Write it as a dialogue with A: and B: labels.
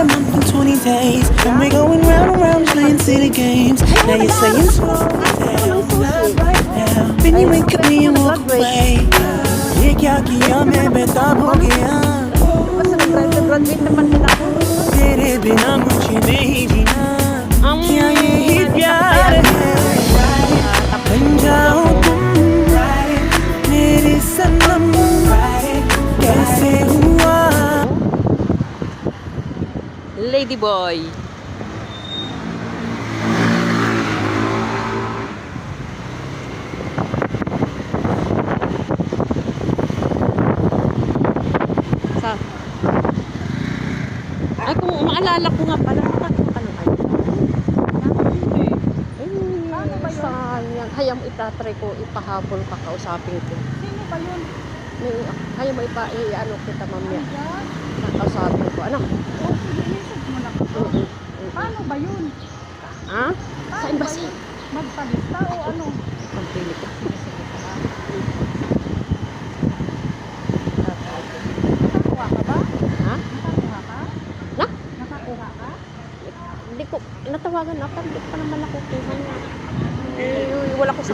A: a month and 20 days. And we're going round and round playing silly games. Now you're saying slow down, right now. Then you wink at me and walk away. ये क्या किया मैं बेताब हो गया. तेरे बिना मुझे नहीं जीना. क्या यही प्यार है? बन जाओ तुम मेरे सनम. कैसे हुआ?
B: Lady boy. Sa? Ay, kung maalala ko nga pala, nakakita ka ng ano. Ay, sayang. Kaya mo itatry ko, ipahabol ka, kausapin ko.
C: Sino ba yun?
B: Kaya mo ano kita mamaya. Kausapin ko. Ano?
C: Oh, sige, message mo na ko. Paano ba yun?
B: Ha? Sa embassy.
C: Magpalista o ano?
B: Pagpili ko.
C: Nakakuha ka ba?
B: Ha?
C: Nakakuha ka?
B: Na?
C: Nakakuha ka?
B: Hindi ko, natawagan ako. Hindi pa naman ako kuha nga. Eh, wala ko sa